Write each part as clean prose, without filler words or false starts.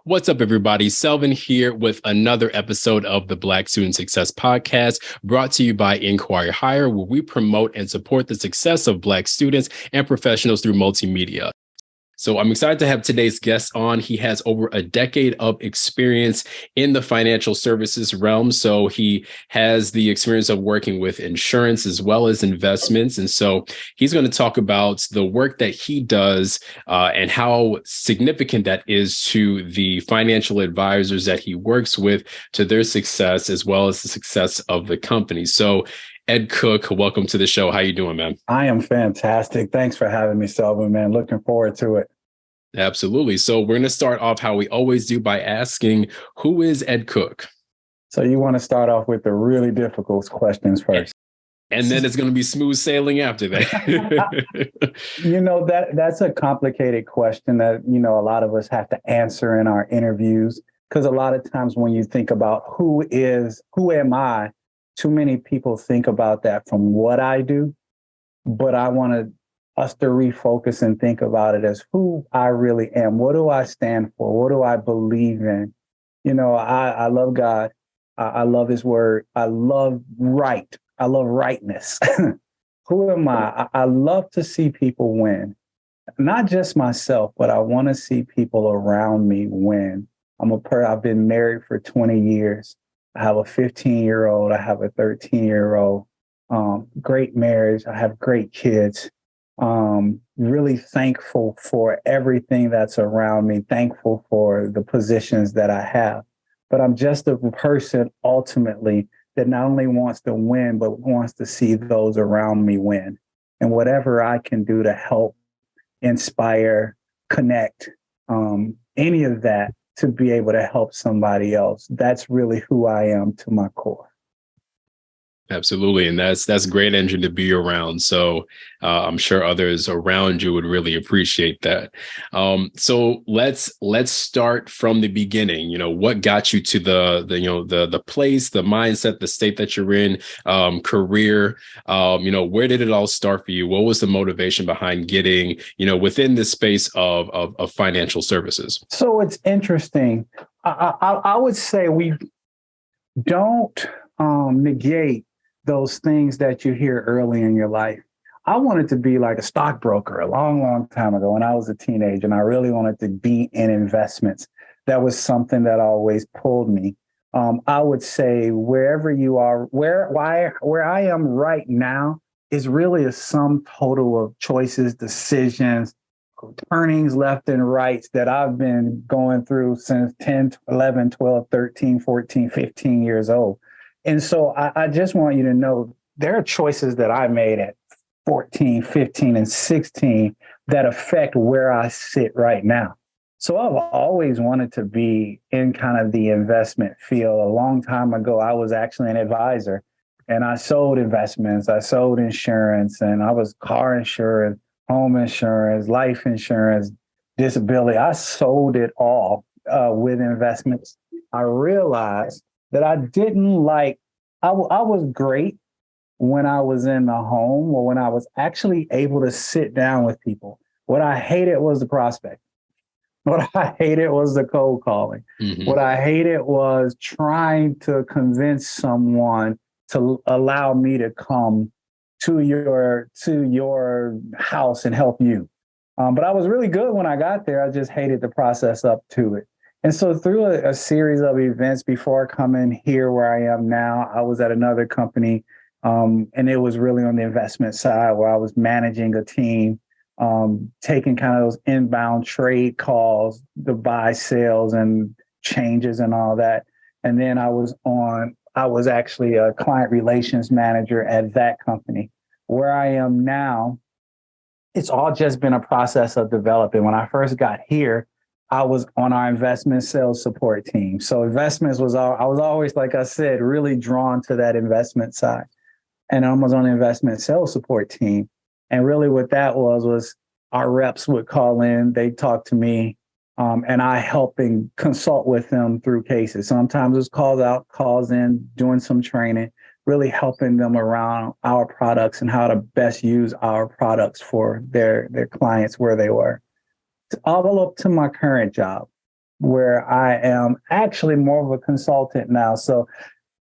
What's up, everybody? Selvin here with another episode of the Black Student Success Podcast, brought to you by Inquire Higher, where we promote and support the success of Black students and professionals through multimedia. So I'm excited to have today's guest on. He has over a decade of experience in the financial services realm. So he has the experience of working with insurance as well as investments. And so he's going to talk about the work that he does and how significant that is to the financial advisors that he works with, to their success, as well as the success of the company. So Ed Cook, welcome to the show. How you doing, man? I am fantastic. Thanks for having me, Selvin, man. Looking forward to it. Absolutely. So we're going to start off how we always do by asking, who is Ed Cook? So you want to start off with the really difficult questions first. And then it's going to be smooth sailing after that. That's a complicated question that, a lot of us have to answer in our interviews. Because a lot of times when you think about who am I, too many people think about that from what I do, but I want us to refocus and think about it as who I really am. What do I stand for? What do I believe in? I love God. I love his word. I love right. I love rightness. Who am I? I love to see people win, not just myself, but I want to see people around me win. I've been married for 20 years. I have a 15-year-old. I have a 13-year-old. Great marriage. I have great kids. Really thankful for everything that's around me. Thankful for the positions that I have. But I'm just a person ultimately that not only wants to win, but wants to see those around me win. And whatever I can do to help, inspire, connect, any of that, to be able to help somebody else. That's really who I am to my core. Absolutely. And that's a great engine to be around. So I'm sure others around you would really appreciate that. So let's start from the beginning. What got you to the place, the mindset, the state that you're in, career, where did it all start for you? What was the motivation behind getting, within this space of financial services? So it's interesting. I would say we don't negate those things that you hear early in your life. I wanted to be like a stockbroker a long, long time ago when I was a teenager, and I really wanted to be in investments. That was something that always pulled me. I would say wherever you are, where I am right now is really a sum total of choices, decisions, turnings left and rights that I've been going through since 10, 11, 12, 13, 14, 15 years old. And so I just want you to know there are choices that I made at 14, 15, and 16 that affect where I sit right now. So I've always wanted to be in kind of the investment field. A long time ago, I was actually an advisor, and I sold investments. I sold insurance, and I was car insurance, home insurance, life insurance, disability. I sold it all with investments. I realized that I didn't like, I was great when I was in the home or when I was actually able to sit down with people. What I hated was the prospect. What I hated was the cold calling. Mm-hmm. What I hated was trying to convince someone to allow me to come to your house and help you. But I was really good when I got there. I just hated the process up to it. And so through a series of events before coming here where I am now, I was at another company, and it was really on the investment side where I was managing a team, taking kind of those inbound trade calls, the buy, sales, and changes and all that. And then I was actually a client relations manager at that company. Where I am now, it's all just been a process of developing. When I first got here, I was on our investment sales support team. So investments I was always, like I said, really drawn to that investment side. And I was on the investment sales support team. And really what that was our reps would call in, they'd talk to me, and I help and consult with them through cases. Sometimes it's calls out, calls in, doing some training, really helping them around our products and how to best use our products for their clients where they were. All up to my current job. where I am actually more of a consultant now. So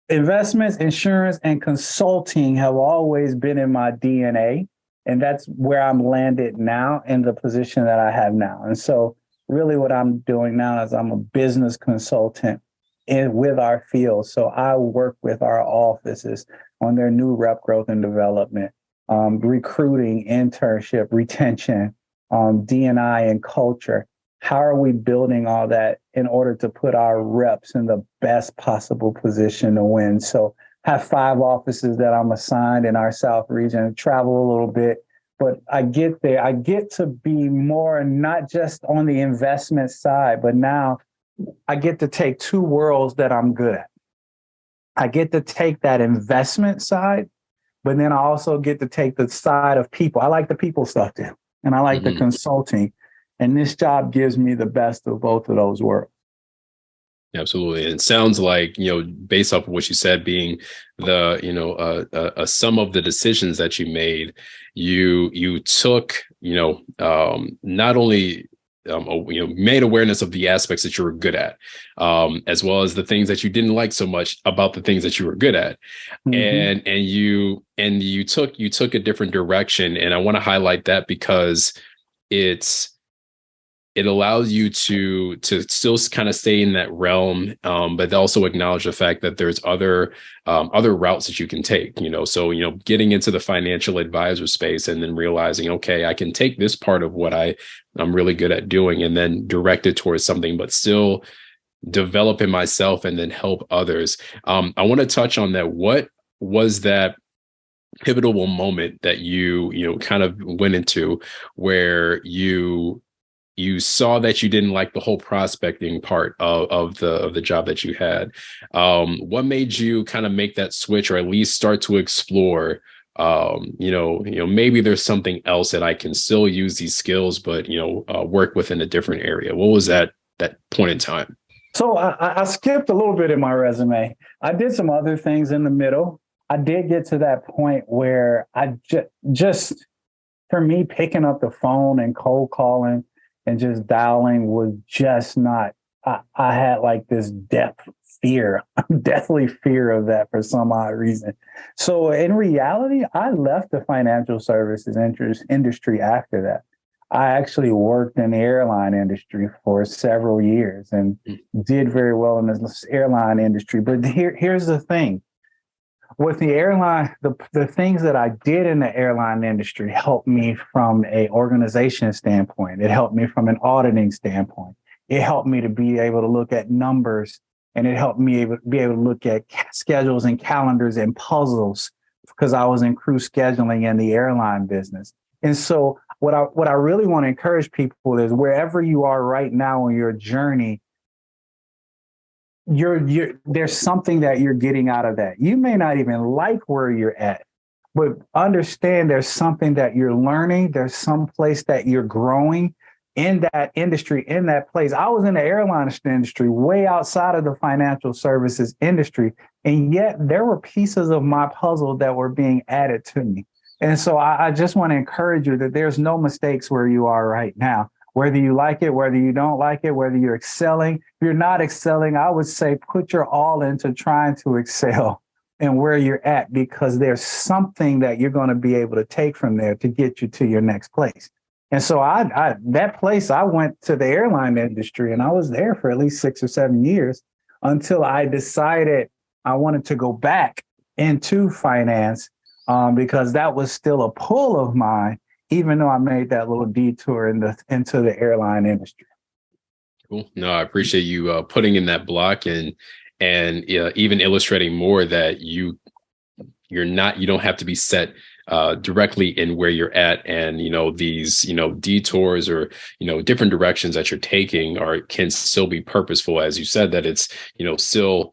investments, insurance, and consulting have always been in my DNA. And that's where I'm landed now in the position that I have now. And so really what I'm doing now is I'm a business consultant with our field. So I work with our offices on their new rep growth and development, recruiting, internship, retention, D&I and culture. How are we building all that in order to put our reps in the best possible position to win? So have 5 offices that I'm assigned in our South region, travel a little bit, but I get there. I get to be more not just on the investment side, but now I get to take 2 worlds that I'm good at. I get to take that investment side, but then I also get to take the side of people. I like the people stuff too, and I like the consulting. And this job gives me the best of both of those worlds. Absolutely. And it sounds like, based off of what you said, being the, a sum of the decisions that you made, you took, not only, made awareness of the aspects that you were good at, as well as the things that you didn't like so much about the things that you were good at. And you took a different direction. And I want to highlight that because it allows you to still kind of stay in that realm, but also acknowledge the fact that there's other routes that you can take, so, getting into the financial advisor space and then realizing, okay, I can take this part of what I'm really good at doing and then direct it towards something, but still develop in myself and then help others. I want to touch on that. What was that pivotal moment that you kind of went into where you saw that you didn't like the whole prospecting part of the job that you had? What made you kind of make that switch, or at least start to explore, maybe there's something else that I can still use these skills, but, work within a different area? What was that point in time? So I skipped a little bit in my resume. I did some other things in the middle. I did get to that point where I just, for me, picking up the phone and cold calling and just dialing was just not, I had like this deathly fear of that for some odd reason. So in reality, I left the financial services industry after that. I actually worked in the airline industry for several years and did very well in the airline industry. But here's the thing. With the airline, the things that I did in the airline industry helped me from an organization standpoint. It helped me from an auditing standpoint. It helped me to be able to look at numbers, and it helped me be able to look at schedules and calendars and puzzles because I was in crew scheduling in the airline business. And so what I really want to encourage people is wherever you are right now on your journey, there's something that you're getting out of that. You may not even like where you're at, but understand there's something that you're learning. There's some place that you're growing in that industry, in that place. I was in the airline industry, way outside of the financial services industry, and yet there were pieces of my puzzle that were being added to me. And so I just want to encourage you that there's no mistakes where you are right now. Whether you like it, whether you don't like it, whether you're excelling, if you're not excelling, I would say put your all into trying to excel and where you're at, because there's something that you're going to be able to take from there to get you to your next place. And so that place, I went to the airline industry and I was there for at least 6 or 7 years until I decided I wanted to go back into finance because that was still a pull of mine, even though I made that little detour into the airline industry. Cool. No, I appreciate you putting in that block and even illustrating more that you don't have to be set directly in where you're at, and these detours or different directions that you're taking can still be purposeful, as you said, that it's still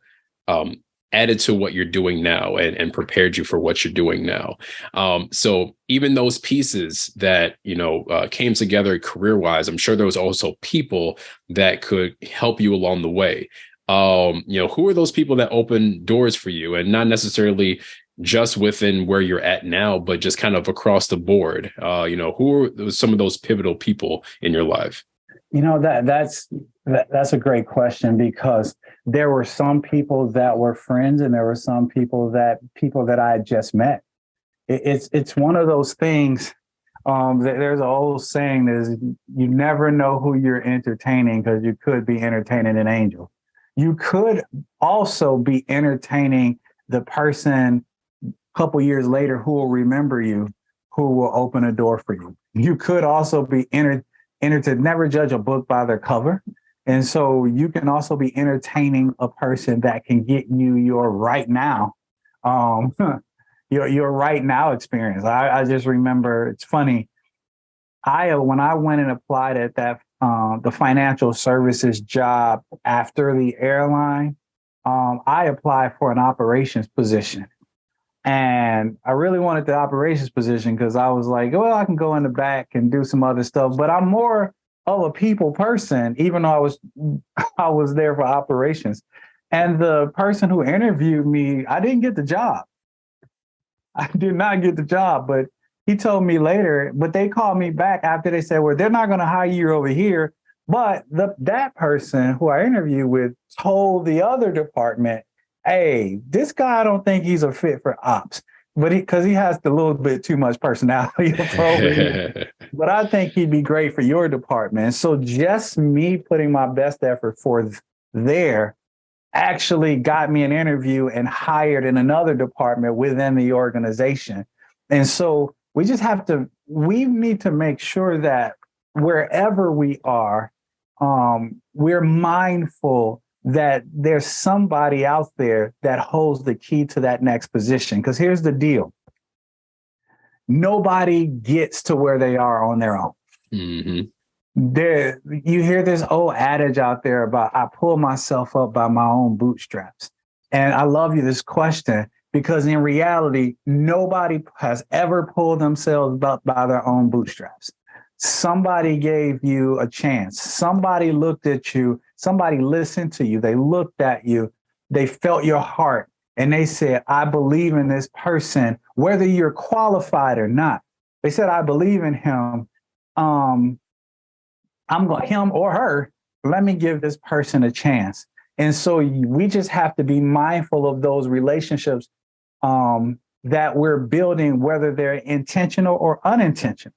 added to what you're doing now and prepared you for what you're doing now. So even those pieces that, came together career-wise, I'm sure there was also people that could help you along the way. Who are those people that open doors for you, and not necessarily just within where you're at now, but just kind of across the board? Who are some of those pivotal people in your life? That's That's a great question, because there were some people that were friends and there were some people that I had just met. It's one of those things. There's an old saying is you never know who you're entertaining, because you could be entertaining an angel. You could also be entertaining the person a couple years later who will remember you, who will open a door for you. You could also be to never judge a book by their cover. And so you can also be entertaining a person that can get you your right now, um, your right now experience. I just remember, it's funny. When I went and applied at that the financial services job after the airline, I applied for an operations position. And I really wanted the operations position because I was like, well, I can go in the back and do some other stuff, but I'm more of a people person, even though I was there for operations. And the person who interviewed me, I didn't get the job. I did not get the job, but he told me later, but they called me back after they said, well, they're not going to hire you over here. But that person who I interviewed with told the other department, hey, this guy, I don't think he's a fit for ops, but because he has a little bit too much personality. But I think he'd be great for your department. So just me putting my best effort for there actually got me an interview and hired in another department within the organization. And so we need to make sure that wherever we are, we're mindful that there's somebody out there that holds the key to that next position. Because here's the deal. Nobody gets to where they are on their own. Mm-hmm. You hear this old adage out there about I pull myself up by my own bootstraps. And I love this question, because in reality, nobody has ever pulled themselves up by their own bootstraps. Somebody gave you a chance. Somebody looked at you. Somebody listened to you. They looked at you. They felt your heart. And they said, I believe in this person, whether you're qualified or not. They said, I believe in him. Him or her, let me give this person a chance. And so we just have to be mindful of those relationships that we're building, whether they're intentional or unintentional.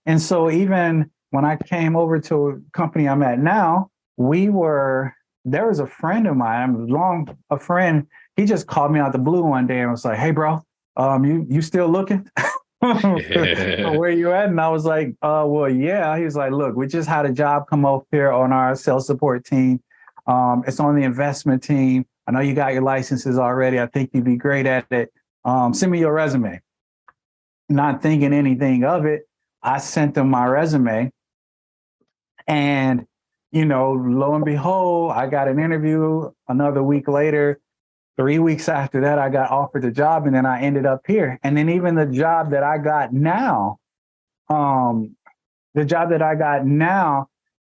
And so even when I came over to a company I'm at now, there was a friend of mine, a friend, he just called me out the blue one day and was like, hey, bro, you still looking? Where you at? And I was like, well, yeah. He was like, look, we just had a job come up here on our sales support team. It's on the investment team. I know you got your licenses already. I think you'd be great at it. Send me your resume. Not thinking anything of it, I sent them my resume. And, lo and behold, I got an interview another week later. 3 weeks after that, I got offered the job, and then I ended up here. And then even the job that I got now,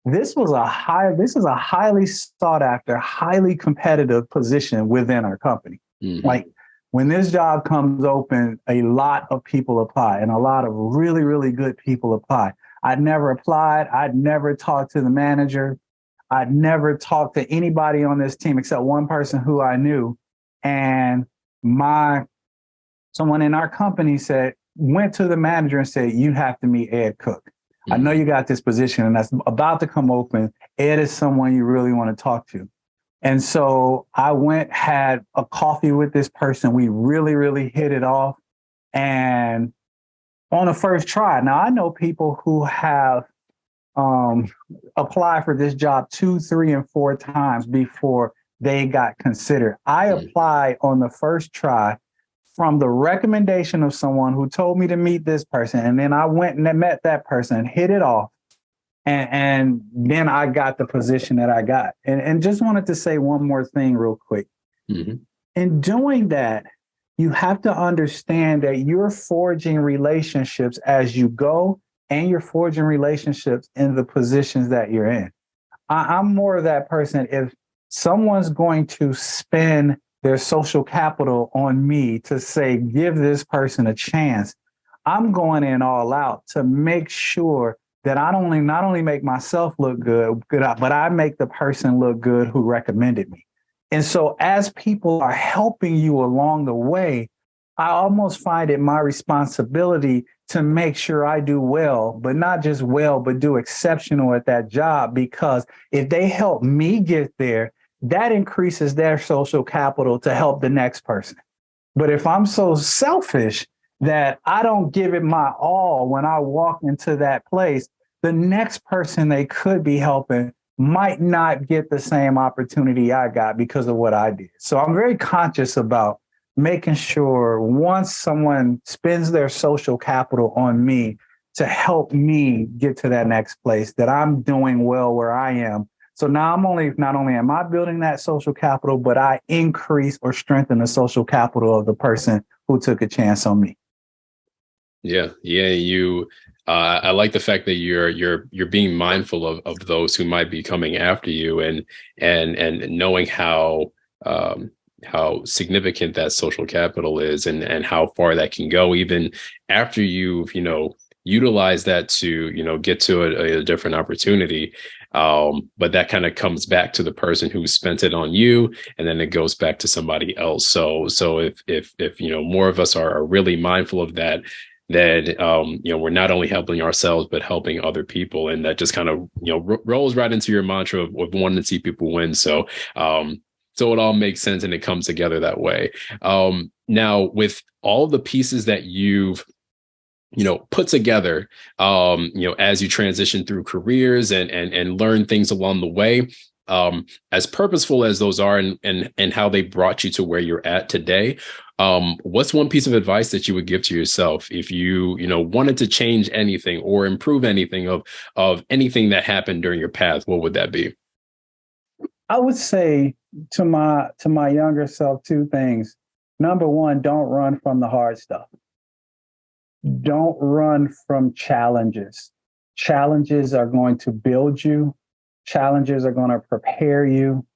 this is a highly sought after, highly competitive position within our company. Mm-hmm. Like when this job comes open, a lot of people apply, and a lot of really, really good people apply. I'd never applied. I'd never talked to the manager. I'd never talked to anybody on this team except one person who I knew. And someone in our company went to the manager and said, you have to meet Ed Cook. Mm-hmm. I know you got this position and that's about to come open. Ed is someone you really want to talk to. And so I had a coffee with this person. We really, really hit it off. And on the first try, now I know people who have applied for this job 2, 3, and 4 times before they got considered. I applied on the first try from the recommendation of someone who told me to meet this person. And then I went and met that person, hit it off. And then I got the position that I got. And just wanted to say one more thing real quick. Mm-hmm. In doing that, you have to understand that you're forging relationships as you go, and you're forging relationships in the positions that you're in. I'm more of that person. If someone's going to spend their social capital on me to say, give this person a chance, I'm going in all out to make sure that I don't not only make myself look good, but I make the person look good who recommended me. And so as people are helping you along the way, I almost find it my responsibility to make sure I do well, but not just well, but do exceptional at that job. Because if they help me get there, that increases their social capital to help the next person. But if I'm so selfish that I don't give it my all when I walk into that place, the next person they could be helping might not get the same opportunity I got because of what I did. So I'm very conscious about making sure once someone spends their social capital on me to help me get to that next place, that I'm doing well where I am. So now not only am I building that social capital, but I increase or strengthen the social capital of the person who took a chance on me. Yeah. You. I like the fact that you're being mindful of those who might be coming after you, and knowing how significant that social capital is, and how far that can go even after you've utilize that to get to a different opportunity. But that kind of comes back to the person who spent it on you, and then it goes back to somebody else. So if more of us are really mindful of that, then we're not only helping ourselves but helping other people, and that just kind of rolls right into your mantra of wanting to see people win. So so it all makes sense, and it comes together that way. Now, with all the pieces that you've put together, as you transition through careers and learn things along the way, as purposeful as those are, and how they brought you to where you're at today, what's one piece of advice that you would give to yourself if you wanted to change anything or improve anything of anything that happened during your path? What would that be? I would say to my younger self, two things. Number one, don't run from the hard stuff. Don't run from challenges. Challenges are going to build you. Challenges are going to prepare you.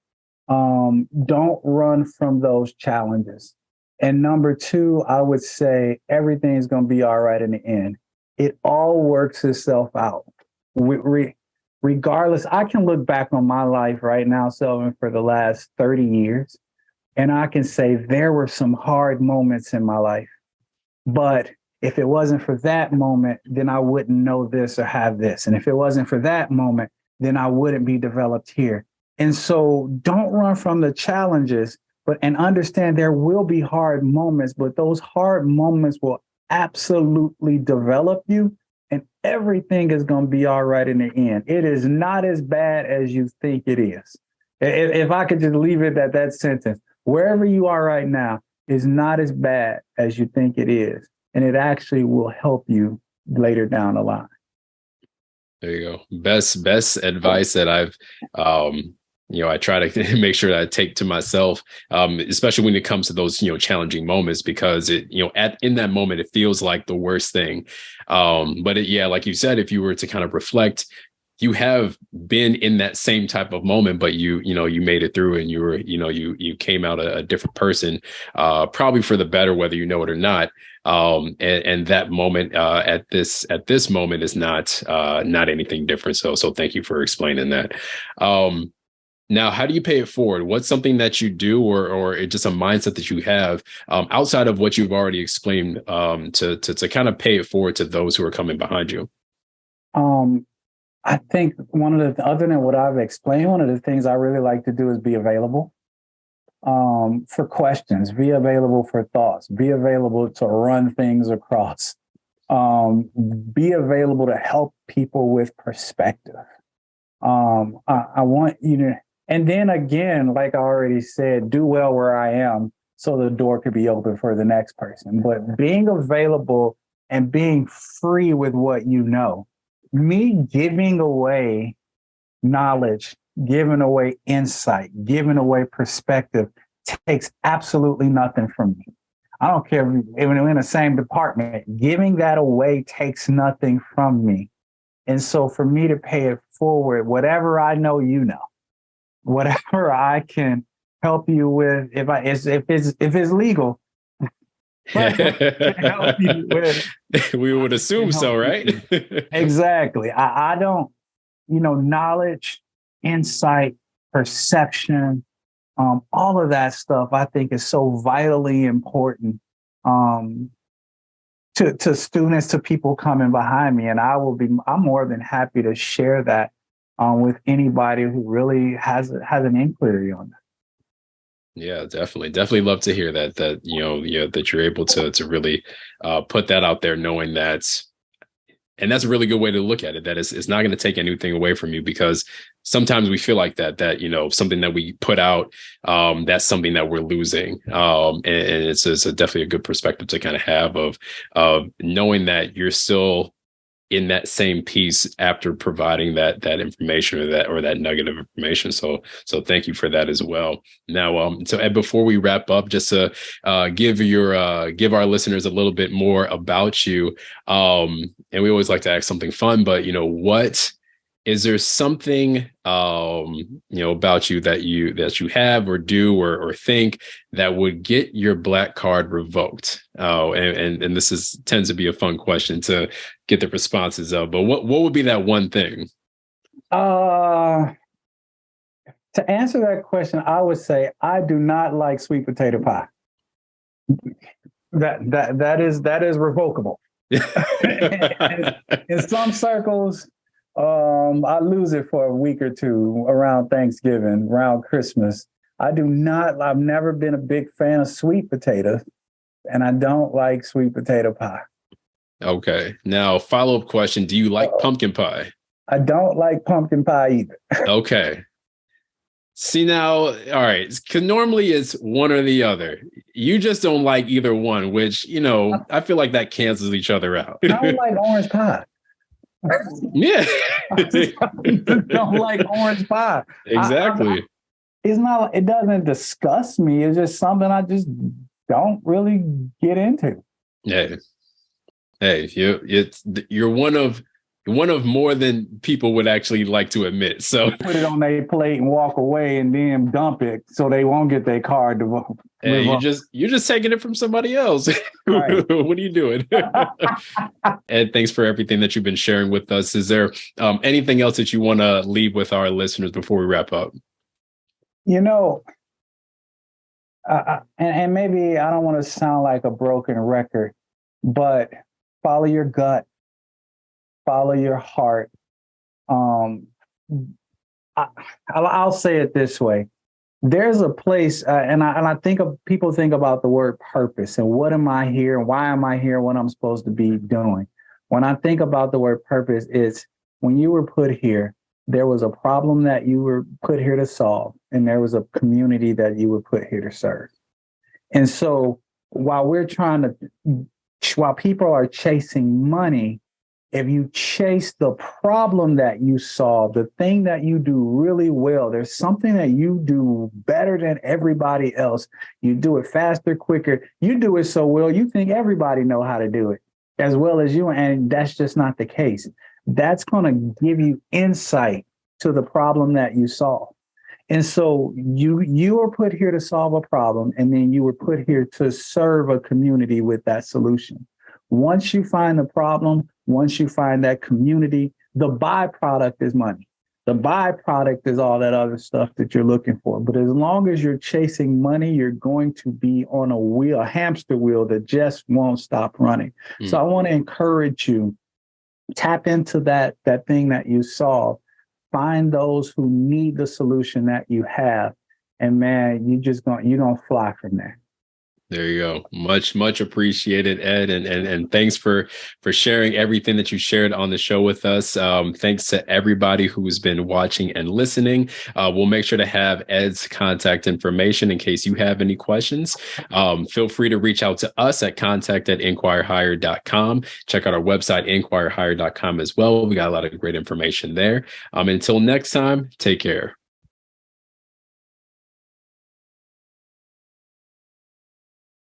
Don't run from those challenges. And number two, I would say everything's going to be all right in the end. It all works itself out. Regardless, I can look back on my life right now, Selvin, for the last 30 years, and I can say there were some hard moments in my life. But if it wasn't for that moment, then I wouldn't know this or have this. And if it wasn't for that moment, then I wouldn't be developed here. And so don't run from the challenges, and understand there will be hard moments, but those hard moments will absolutely develop you, and everything is going to be all right in the end. It is not as bad as you think it is. If I could just leave it at that sentence, wherever you are right now is not as bad as you think it is. And it actually will help you later down the line. There you go. Best advice that I've, I try to make sure that I take to myself, especially when it comes to those, challenging moments, because in that moment, it feels like the worst thing. But like you said, if you were to kind of reflect, you have been in that same type of moment, but you made it through, and you were, you came out a different person, probably for the better, whether you know it or not. And that moment, at this moment is not anything different. So thank you for explaining that. Now, how do you pay it forward? What's something that you do, or it's just a mindset that you have, outside of what you've already explained, to kind of pay it forward to those who are coming behind you? I think other than what I've explained, one of the things I really like to do is be available for questions, be available for thoughts, be available to run things across, be available to help people with perspective. I want you to, and then again, like I already said, do well where I am so the door could be open for the next person. But being available and being free with what you know. Me giving away knowledge, giving away insight, giving away perspective takes absolutely nothing from me. I don't care if we're in the same department. Giving that away takes nothing from me. And so for me to pay it forward, whatever I know, whatever I can help you with, if it's legal, but what can help you with, We would can assume so, help right? you. Exactly. I don't, knowledge, insight, perception, all of that stuff I think is so vitally important um, to students, to people coming behind me. And I'm more than happy to share that with anybody who really has an inquiry on that. Yeah, definitely love to hear that, that you're able to really put that out there, knowing that. And that's a really good way to look at it, that it's not going to take anything away from you, because sometimes we feel like that something that we put out, that's something that we're losing. And it's definitely a good perspective to kind of have of knowing that you're still in that same piece after providing that information, or that nugget of information. So thank you for that as well. Now, so Ed, before we wrap up, just to give our listeners a little bit more about you. And we always like to ask something fun, but what is there something about you that you have or do or think that would get your Black card revoked? And this tends to be a fun question to get the responses of. But what would be that one thing? To answer that question, I would say I do not like sweet potato pie. That is revocable. In some circles, I lose it for a week or two around Thanksgiving, around Christmas. I've never been a big fan of sweet potatoes, and I don't like sweet potato pie. Okay. Now, follow-up question. Do you like pumpkin pie? I don't like pumpkin pie either. Okay. See now, all right, because normally it's one or the other. You just don't like either one, which, I feel like that cancels each other out. I don't like orange pie. Yeah. I just don't like orange pie. Exactly. It doesn't disgust me. It's just something I just don't really get into. Hey, you're one of more than people would actually like to admit. So put it on their plate and walk away, and then dump it so they won't get their card to vote. Hey, you're just taking it from somebody else. Right. What are you doing? Ed, thanks for everything that you've been sharing with us. Is there anything else that you want to leave with our listeners before we wrap up? And maybe I don't want to sound like a broken record, but follow your gut, follow your heart. I'll say it this way. There's a place, and I think people think about the word purpose and what am I here and why am I here, what I'm supposed to be doing. When I think about the word purpose, it's when you were put here, there was a problem that you were put here to solve, and there was a community that you were put here to serve. And so while people are chasing money, if you chase the problem that you solve, the thing that you do really well, there's something that you do better than everybody else. You do it faster, quicker. You do it so well, you think everybody know how to do it as well as you. And that's just not the case. That's going to give you insight to the problem that you solve. And so you are put here to solve a problem, and then you were put here to serve a community with that solution. Once you find the problem, once you find that community, the byproduct is money. The byproduct is all that other stuff that you're looking for. But as long as you're chasing money, you're going to be on a hamster wheel that just won't stop running. So I want to encourage you, tap into that thing that you solve. Find those who need the solution that you have. And man, you're going to fly from there. There you go. Much appreciated, Ed. And thanks for sharing everything that you shared on the show with us. Thanks to everybody who's been watching and listening. We'll make sure to have Ed's contact information in case you have any questions. Feel free to reach out to us at contact@inquirehigher.com. Check out our website, inquirehigher.com as well. We got a lot of great information there. Until next time, take care.